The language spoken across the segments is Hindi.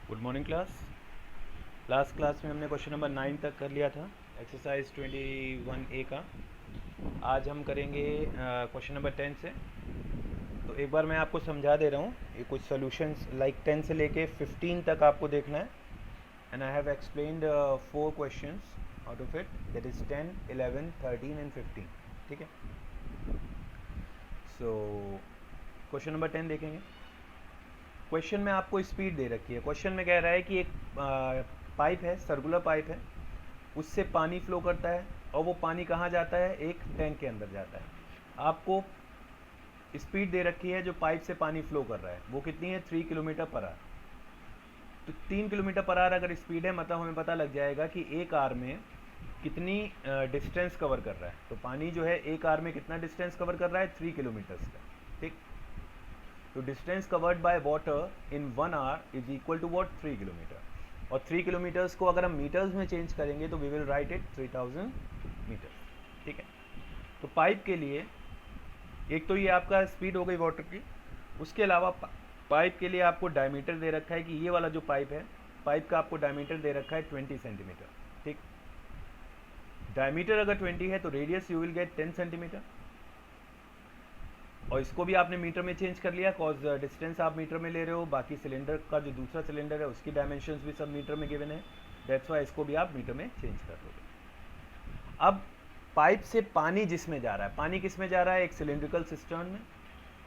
Good morning class. Last class में हमने क्वेश्चन नंबर 9 तक कर लिया था, एक्सरसाइज 21A का। आज हम करेंगे क्वेश्चन नंबर 10 से। तो एक बार मैं आपको समझा दे रहा हूँ, ये कुछ सॉल्यूशंस लाइक 10 से लेके 15 तक आपको देखना है। And I have explained 4 questions out of it, that is 10, 11, 13 and 15। ठीक है, सो क्वेश्चन नंबर 10 देखेंगे। क्वेश्चन में आपको स्पीड दे रखी है। क्वेश्चन में कह रहा है कि एक पाइप है, सर्कुलर पाइप है, उससे पानी फ्लो करता है और वो पानी कहाँ जाता है, एक टैंक के अंदर जाता है। आपको स्पीड दे रखी है जो पाइप से पानी फ्लो कर रहा है, वो कितनी है, 3 किलोमीटर पर आवर। तो 3 किलोमीटर पर आवर अगर स्पीड है, मतलब हमें पता लग जाएगा कि एक आवर में कितनी डिस्टेंस कवर कर रहा है। तो पानी जो है एक आवर में कितना डिस्टेंस कवर कर रहा है, 3 किलोमीटर्स का। ठीक, तो distance covered by water in 1 hour is equal to what, 3 kilometre. और 3 किलोमीटर्स को अगर हम मीटर्स में चेंज करेंगे तो we will write it 3000 metres. ठीक है, तो पाइप के लिए एक तो ये आपका स्पीड हो गई वाटर की, उसके अलावा पाइप के लिए आपको डायमीटर दे रखा है कि ये वाला जो पाइप है, पाइप का आपको डायमीटर दे रखा है 20 सेंटीमीटर। ठीक, डायमीटर अगर 20 है तो radius you will gate 10 centimetre. और इसको भी आपने मीटर में चेंज कर लिया, कॉज डिस्टेंस आप मीटर में ले रहे हो, बाकी सिलेंडर का जो दूसरा सिलेंडर है उसकी डायमेंशंस भी सब मीटर में गिवन है, दैट्स वाई इसको भी आप मीटर में चेंज कर दोगे। अब पाइप से पानी जिसमें जा रहा है, पानी किस में जा रहा है, एक सिलेंड्रिकल सिस्टर्न में।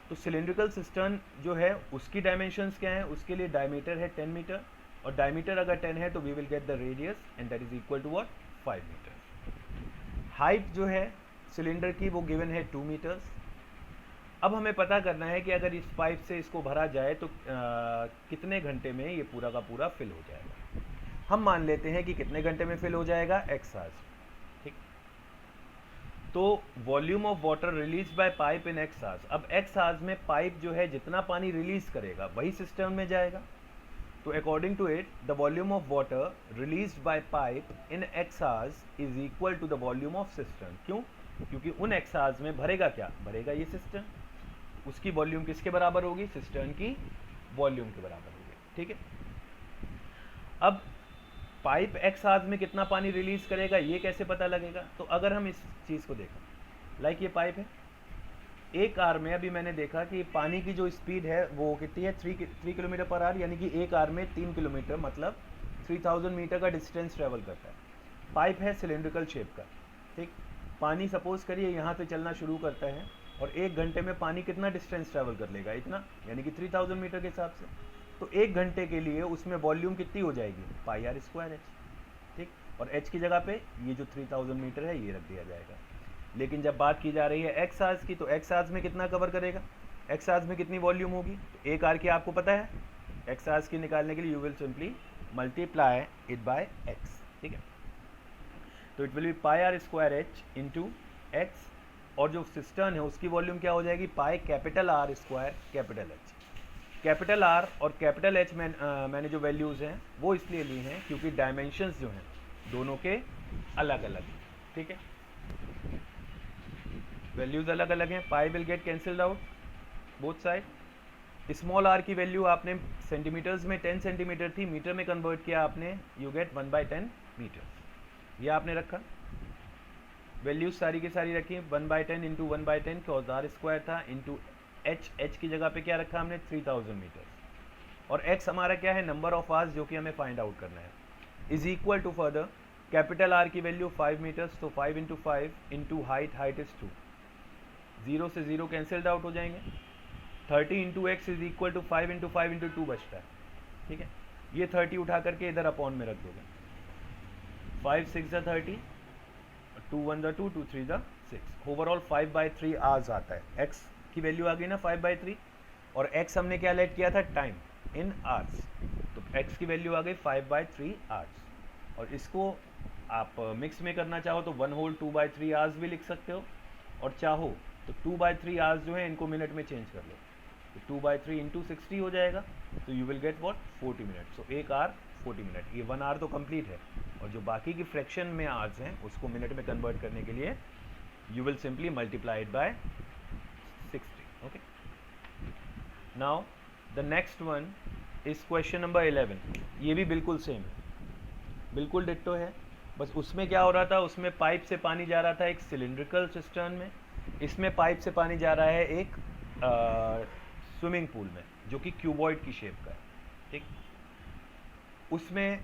तो सिलेंड्रिकल सिस्टर्न जो है उसकी डायमेंशंस क्या है, उसके लिए डायमीटर है 10 मीटर, और डायमीटर अगर 10 है तो we will get the radius and that is equal to what, 5 metre. Height जो है सिलेंडर की वो गिवन है 2 मीटर्स। अब हमें पता करना है कि अगर इस पाइप से इसको भरा जाए तो कितने घंटे में ये पूरा का पूरा फिल हो जाएगा। हम मान लेते हैं कि कितने घंटे में फिल हो जाएगा, x आवर्स। ठीक, तो volume of water release by pipe in x hours. अब x आवर्स में पाइप जो है जितना पानी रिलीज करेगा वही सिस्टम में जाएगा। तो according to it the volume of water release by pipe in x hours is equal to the volume of system. क्यों? क्योंकि उन x आवर्स में भरेगा क्या, भरेगा ये सिस्टम। उसकी वॉल्यूम किसके बराबर होगी, सिस्टर्न की वॉल्यूम के बराबर होगी। ठीक है, अब पाइप एक्स आवर्स में कितना पानी रिलीज करेगा ये कैसे पता लगेगा। तो अगर हम इस चीज़ को देखें, लाइक ये पाइप है, एक आवर में अभी मैंने देखा कि पानी की जो स्पीड है वो कितनी है, 3 किलोमीटर पर आवर, यानी कि एक आवर में 3 किलोमीटर मतलब 3000 मीटर का डिस्टेंस ट्रेवल करता है। पाइप है सिलेंड्रिकल शेप का। ठीक, पानी सपोज करिए यहाँ से चलना शुरू करता है और एक घंटे में पानी कितना डिस्टेंस ट्रैवल कर लेगा, इतना, यानी कि 3000 मीटर के हिसाब से। तो एक घंटे के लिए उसमें वॉल्यूम कितनी हो जाएगी, पाई आर स्क्वायर एच। ठीक, और एच की जगह पे ये जो 3000 मीटर है ये रख दिया जाएगा। लेकिन जब बात की जा रही है एक्स आवर्स की, तो एक्स आवर्स में कितना कवर करेगा, एक्स आवर्स में कितनी वॉल्यूम होगी, तो एक आर की आपको पता है, एक्स आवर्स की निकालने के लिए you will simply multiply it by x. ठीक है, तो it will be pi are square H into x, और जो सिस्टर्न है उसकी वॉल्यूम क्या हो जाएगी, pi capital R square capital H. Capital R और कैपिटल एच में मैंने जो वैल्यूज़ हैं वो इसलिए ली हैं क्योंकि डायमेंशंस जो हैं दोनों के अलग अलग हैं। ठीक है, वैल्यूज़ अलग अलग हैं, pi will get cancelled out both side. Small R की वैल्यू आपने सेंटीमीटर्स में 10 सेंटीमीटर थी, मीटर में कन्वर्ट किया आपने, यू गेट 1/10 मीटर। ये आपने रखा, वैल्यूज सारी की सारी रखी, 1/10 इंटू 1/10 कॉज आर स्क्वायर था, इंटू एच, एच की जगह पे क्या रखा हमने, 3000 मीटर। और एक्स हमारा क्या है, नंबर ऑफ आवर्स जो कि हमें फाइंड आउट करना है, is equal to further capital R की वैल्यू 5 मीटर्स, तो 5 into 5 into height, height is 2, 0 से 0 कैंसल्ड आउट हो जाएंगे। 30 into x is equal to 5 into 5 into 2 बचता है। ठीक है, ये 30 उठा करके इधर अपॉन में रख दोगे, 5 6 ज़ा 30, 2 1 ज़ा 2, 2 3 ज़ा 6, ओवरऑल 5/3 आवर्स आता है। x की वैल्यू आ गई ना 5/3, और x हमने क्या लेट किया था, टाइम इन आवर्स, तो x की वैल्यू आ गई 5/3 आवर्स। और इसको आप मिक्स में करना चाहो तो 1 होल 2/3 आवर्स भी लिख सकते हो, और चाहो तो 2/3 आवर्स जो है इनको मिनट में चेंज कर लो, तो 2/3 इंटू 60 हो जाएगा, तो you will get what, 40 minute. So एक आवर 40 मिनट, ये 1 आवर तो कंप्लीट है, और जो बाकी की फ्रैक्शन में आवर्स हैं उसको मिनट में कन्वर्ट करने के लिए you will simply multiply it bye 60। Okay, now the next one इस क्वेश्चन नंबर 11 ये भी बिल्कुल सेम है, बिल्कुल डिट्टो है। बस उसमें क्या हो रहा था, उसमें पाइप से पानी जा रहा था एक सिलिंड्रिकल सिस्टर्न में, इसमें पाइप से पानी जा रहा है एक स्विमिंग पूल में जो कि क्यूबॉइड की शेप का है, ठीक। उसमें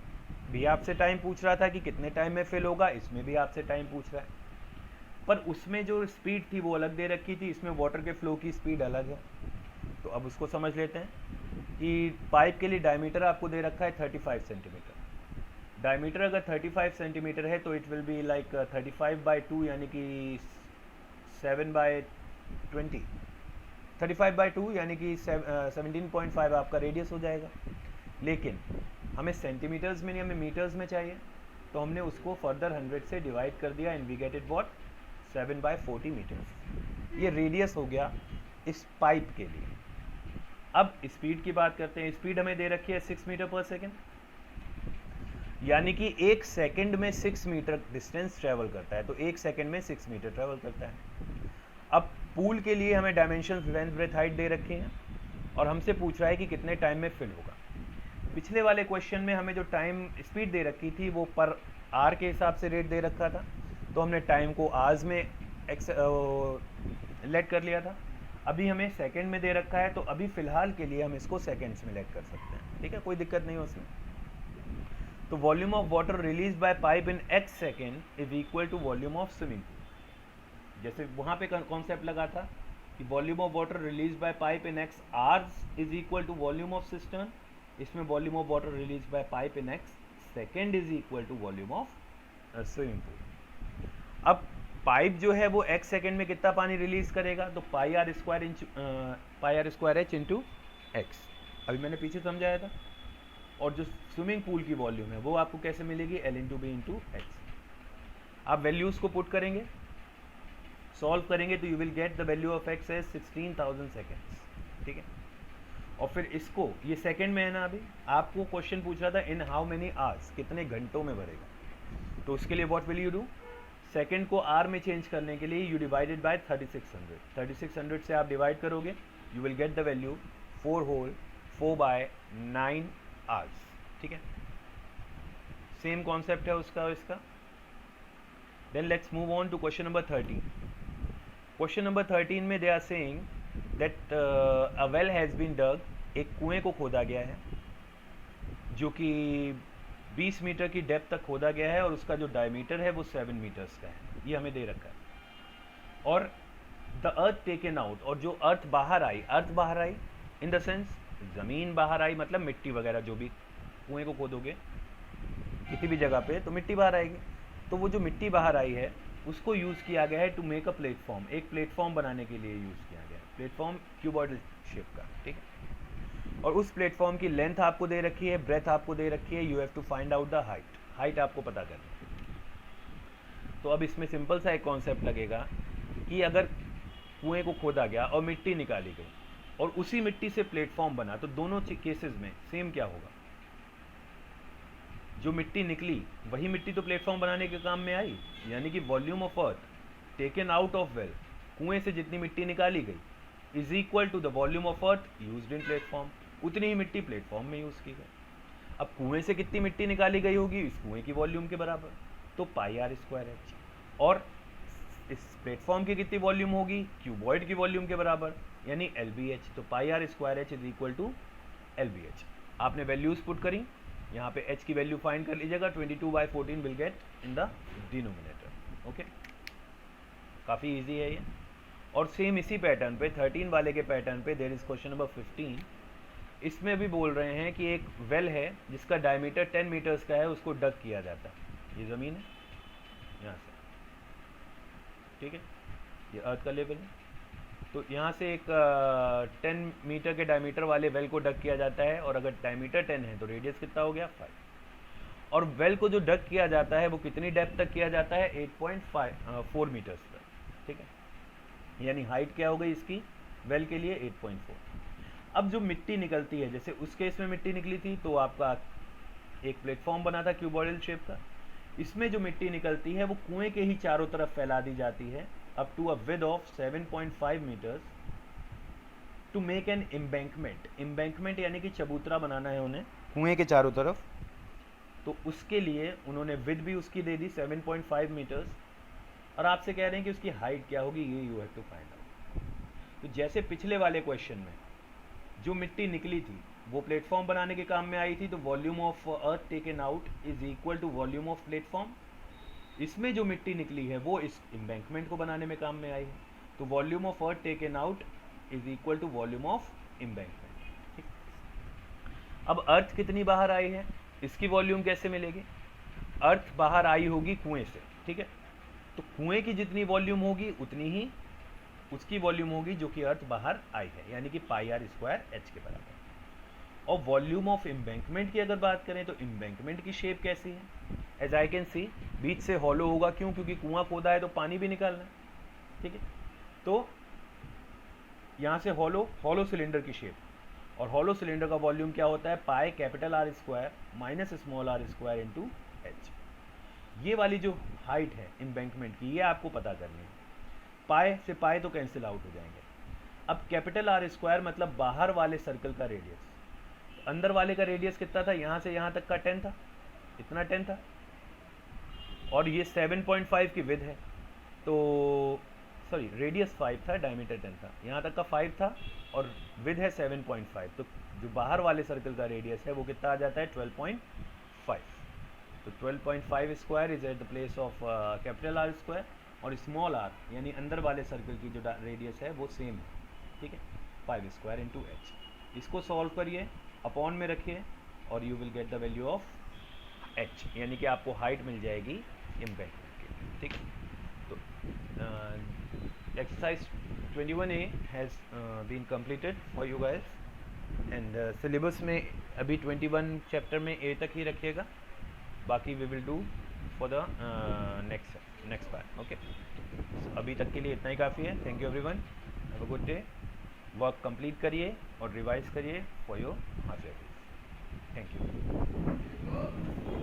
भी आपसे टाइम पूछ रहा था कि कितने टाइम में फिल होगा, इसमें भी आपसे टाइम पूछ रहा है, पर उसमें जो स्पीड थी वो अलग दे रखी थी, इसमें वाटर के फ्लो की स्पीड अलग है। तो अब उसको समझ लेते हैं कि पाइप के लिए डायमीटर आपको दे रखा है 35 सेंटीमीटर। डायमीटर अगर 35 सेंटीमीटर है तो इट विल बी लाइक 35/2 यानी कि 7/20, 35/2 यानी कि 17.5 आपका रेडियस हो जाएगा। लेकिन हमें सेंटीमीटर्स में नहीं, हमें मीटर्स में चाहिए, तो हमने उसको फर्दर 100 से डिवाइड कर दिया and we get it what 7/40 metres. ये रेडियस हो गया इस पाइप के लिए। अब स्पीड की बात करते हैं। स्पीड हमें दे रखी है 6 मीटर पर सेकेंड, यानी कि 1 सेकेंड में 6 मीटर डिस्टेंस ट्रेवल करता है, तो 1 सेकेंड में 6 मीटर ट्रेवल करता है। अब पूल के लिए हमें डायमेंशन लेंथ ब्रेथ हाइट दे रखी हैं और हमसे पूछ रहा है कि कितने टाइम में फिल होगा। पिछले वाले क्वेश्चन में हमें जो टाइम स्पीड दे रखी थी वो पर आर के हिसाब से रेट दे रखा था, तो हमने टाइम को आवर्स में लेट कर लिया था। अभी हमें सेकंड में दे रखा है, तो अभी फ़िलहाल के लिए हम इसको सेकंड्स में लेट कर सकते हैं, ठीक है, कोई दिक्कत नहीं है उसमें। तो volume of water release by pipe in x second is equal to volume of swimming pool. जैसे वहाँ पे कॉन्सेप्ट लगा था कि volume of water release by pipe in x hours is equal to volume of cistern, इसमें volume of water release by pipe in x second is equal to volume of swimming pool. अब पाइप जो है वो x सेकेंड में कितना पानी रिलीज करेगा, तो pi are square H into x, अभी मैंने पीछे समझाया था। और जो स्विमिंग पूल की वॉल्यूम है वो आपको कैसे मिलेगी, L into B into x. आप वैल्यूज़ को पुट करेंगे, सॉल्व करेंगे, तो you will get the value of x as 16,000 seconds, ठीक है। और फिर इसको, ये सेकेंड में है ना, अभी आपको क्वेश्चन पूछ रहा था इन हाउ मेनी आवर्स, कितने घंटों में भरेगा, तो उसके लिए what will you do, second को आर में चेंज करने के लिए यू डिवाइडेड बाय 3600 से आप डिवाइड करोगे, you will get the value 4/9 hours, ठीक है। सेम कॉन्सेप्ट है उसका और इसका। Then let's move on to question number 13। Question number 13 में they are saying that a well has been dug, एक कुएं को खोदा गया है जो कि 20 मीटर की डेप्थ तक खोदा गया है और उसका जो डायमीटर है वो 7 मीटर्स का है, ये हमें दे रखा है। और द अर्थ टेकन आउट, और जो अर्थ बाहर आई इन द सेंस ज़मीन बाहर आई, मतलब मिट्टी वगैरह, जो भी कुएं को खोदोगे किसी भी जगह पे तो मिट्टी बाहर आएगी, तो वो जो मिट्टी बाहर आई है उसको यूज़ किया गया है टू मेक अ प्लेटफॉर्म, एक प्लेटफॉर्म बनाने के लिए यूज़ किया गया है, प्लेटफॉर्म क्यूबॉइडल शेप का, ठीक है। और उस प्लेटफॉर्म की लेंथ आपको दे रखी है, ब्रेथ आपको दे रखी है, you have to find out the height आपको पता करना है। तो अब इसमें सिंपल सा एक कॉन्सेप्ट लगेगा कि अगर कुएं को खोदा गया और मिट्टी निकाली गई और उसी मिट्टी से प्लेटफॉर्म बना, तो दोनों केसेस में सेम क्या होगा, जो मिट्टी निकली वही मिट्टी तो प्लेटफॉर्म बनाने के काम में आई, यानी कि volume of earth taken out of well, कुएं से जितनी मिट्टी निकाली गई is equal to the volume of earth used in platform, उतनी ही मिट्टी प्लेटफॉर्म में यूज़ की गई। अब कुएं से कितनी मिट्टी निकाली गई होगी इस कुएं की वॉल्यूम के बराबर, तो पाई आर स्क्वायर एच। और इस प्लेटफॉर्म की कितनी वॉल्यूम होगी, क्यूबॉइड की वॉल्यूम के बराबर, यानी एल बी एच, तो pi are square h is equal to L B H. आपने वैल्यूज पुट करी, यहाँ पे h की वैल्यू फाइंड कर लीजिएगा, 22/14 will get in the denominator, okay. काफ़ी इजी है ये। और सेम इसी पैटर्न पे 13 वाले के पैटर्न पे देयर इज क्वेश्चन नंबर 15। इसमें भी बोल रहे हैं कि एक वेल है जिसका डायमीटर 10 मीटर्स का है, उसको डग किया जाता है, ये ज़मीन है यहाँ से, ठीक है, ये अर्थ का लेवल है, तो यहाँ से एक 10 मीटर के डायमीटर वाले वेल को डग किया जाता है, और अगर डायमीटर 10 है तो रेडियस कितना हो गया 5। और वेल को जो डग किया जाता है वो कितनी डेप्थ तक किया जाता है, 8.4 मीटर्स तक, ठीक है, यानी हाइट क्या हो गई इसकी वेल के लिए 8.4। अब जो मिट्टी निकलती है, जैसे उस केस में मिट्टी निकली थी तो आपका एक प्लेटफॉर्म बना था क्यूबॉइडल शेप का, इसमें जो मिट्टी निकलती है वो कुएं के ही चारों तरफ फैला दी जाती है up to a width of 7.5 metres to make an embankment, embankment यानी कि चबूतरा बनाना है उन्हें कुएं के चारों तरफ, तो उसके लिए उन्होंने विड्थ भी उसकी दे दी 7.5 मीटर्स, और आपसे कह रहे हैं कि उसकी हाइट क्या होगी, ये you have to find out. तो जैसे पिछले वाले क्वेश्चन में जो मिट्टी निकली थी वो प्लेटफॉर्म बनाने के काम में आई थी, तो volume of earth taken out is equal to volume of platform. इसमें जो मिट्टी निकली है वो इस एम्बैंकमेंट को बनाने में काम में आई है, तो volume of earth taken out is equal to volume of embankment. अब अर्थ कितनी बाहर आई है, इसकी वॉल्यूम कैसे मिलेगी, अर्थ बाहर आई होगी कुएं से, ठीक है, तो कुएं की जितनी वॉल्यूम होगी उतनी ही उसकी वॉल्यूम होगी जो कि अर्थ बाहर आई है, यानी कि पाई आर स्क्वायर एच के बराबर। और वॉल्यूम ऑफ एम्बैंकमेंट की अगर बात करें तो एम्बैंकमेंट की शेप कैसी है, एज आई कैन सी बीच से हॉलो होगा, क्यों, क्योंकि कुआं खोदा है तो पानी भी निकालना है, ठीक है, तो यहाँ से हॉलो सिलेंडर की शेप, और हॉलो सिलेंडर का वॉल्यूम क्या होता है, pi capital R square minus small r square into H. ये वाली जो हाइट है एम्बैंकमेंट की, ये आपको पता करनी है, पाए से पाए तो कैंसिल आउट हो जाएंगे। अब कैपिटल आर स्क्वायर मतलब बाहर वाले सर्कल का रेडियस, तो अंदर वाले का रेडियस कितना था, यहाँ से यहाँ तक का 10 था, इतना 10 था, और ये 7.5 की विड्थ है, तो सॉरी रेडियस 5 था, डायमीटर 10 था, यहाँ तक का 5 था और विड्थ है 7.5, तो जो बाहर वाले सर्कल का रेडियस है वो कितना आ जाता है 12.5। तो 12.5 square is at the place of capital R square, और स्मॉल आर यानी अंदर वाले सर्कल की जो रेडियस है वो सेम है, ठीक है, 5 स्क्वायर इंटू एच। इसको सॉल्व करिए, अपॉन में रखिए, और you will get the value of H, यानी कि आपको हाइट मिल जाएगी एम्बैंकमेंट की, ठीक है। तो exercise 21A has been completed for you guys, and syllabus में अभी 21 चैप्टर में ए तक ही रखिएगा, बाकी we will do for the next part, okay. अभी तक के लिए इतना ही काफ़ी है। Thank you everyone, have a good day. Work complete करिए और रिवाइज करिए for your half year. Thank you.